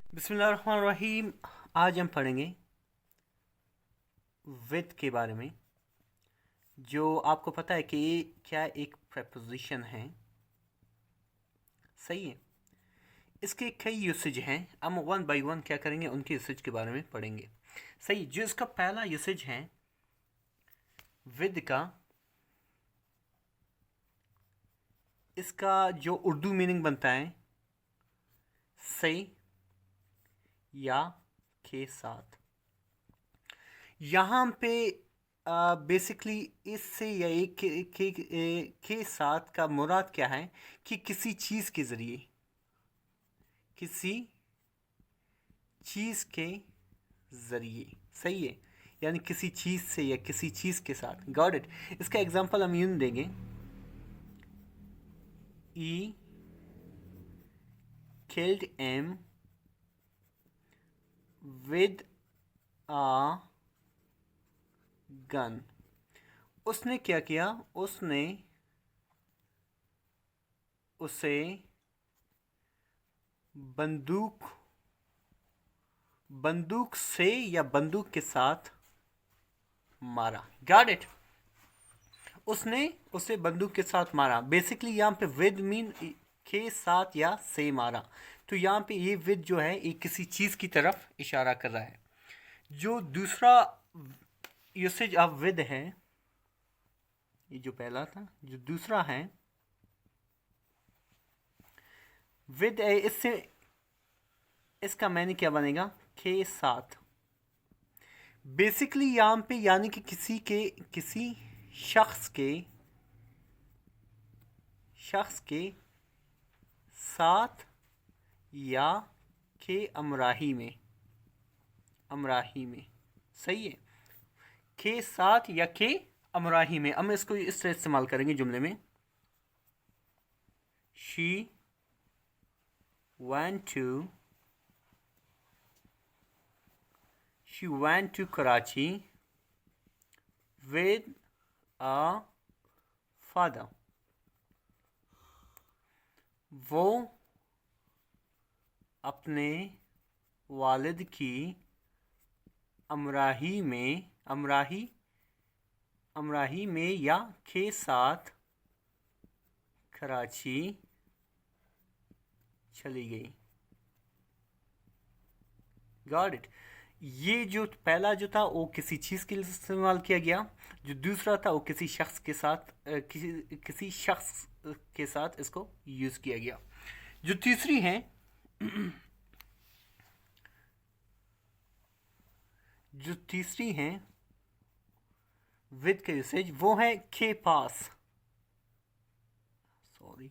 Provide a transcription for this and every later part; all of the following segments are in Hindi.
बिस्मिल्लाहिर्रहमानिर्रहीम। आज हम पढ़ेंगे विद के बारे में। जो आपको पता है कि ये क्या एक प्रेपोजिशन है, सही है। इसके कई यूसेज हैं। हम वन बाय वन क्या करेंगे, उनके यूसेज के बारे में पढ़ेंगे। सही। जो इसका पहला यूसेज है विद का, इसका जो उर्दू मीनिंग बनता है से या के साथ। यहाँ पे बेसिकली इससे या एक के साथ का मुराद क्या है कि किसी चीज़ के ज़रिए, किसी चीज़ के ज़रिए, सही है। यानी किसी चीज़ से या किसी चीज़ के साथ। Got it. इसका एग्जांपल हम यूं देंगे, he killed him with a gun. उसने क्या किया, उसने उसे बंदूक से या बंदूक के साथ मारा। Got it. उसने उसे बंदूक के साथ मारा। बेसिकली यहाँ पे विद मीन के साथ या से मारा। तो यहाँ पे ये विद जो है ये किसी चीज़ की तरफ इशारा कर रहा है। जो दूसरा यूसेज ऑफ विद है, ये जो पहला था, जो दूसरा है विद है, इससे इसका मैंने क्या बनेगा, के साथ। बेसिकली यहाँ पे यानी कि किसी शख्स के साथ या के अमराही में, सही है। के साथ या के अमराही में हम इसको इस तरह इस्तेमाल करेंगे जुमले में। She went to Karachi with a father. वो अपने वालिद की अमराही में या के साथ कराची चली गई। Got it. ये जो पहला जो था वो किसी चीज़ के लिए इस्तेमाल किया गया, जो दूसरा था वो किसी शख्स के साथ इसको यूज़ किया गया। जो तीसरी है विद का यूसेज, वो है के पास। सॉरी,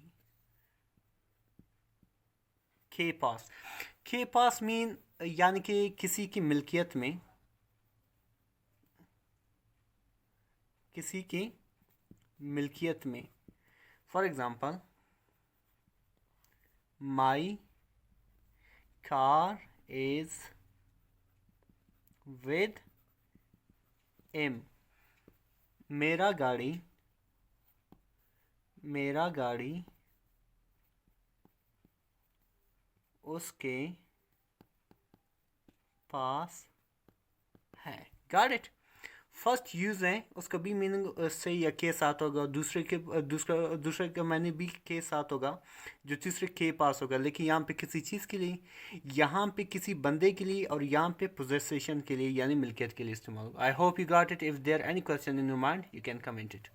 के पास मीन यानी कि किसी की मिल्कियत में, for example my car is with him. मेरा गाड़ी उसके पास है। Got it. फर्स्ट यूज है, उसका भी मीनिंग से या के साथ होगा, दूसरे का मैंने भी के साथ होगा, जो तीसरे के पास होगा। लेकिन यहाँ पे किसी चीज़ के लिए, यहाँ पे किसी बंदे के लिए, और यहाँ पे पोजेसेशन के लिए यानी मिल्कियत के लिए इस्तेमाल होगा। I hope you got it. If there any question in your mind you can comment it.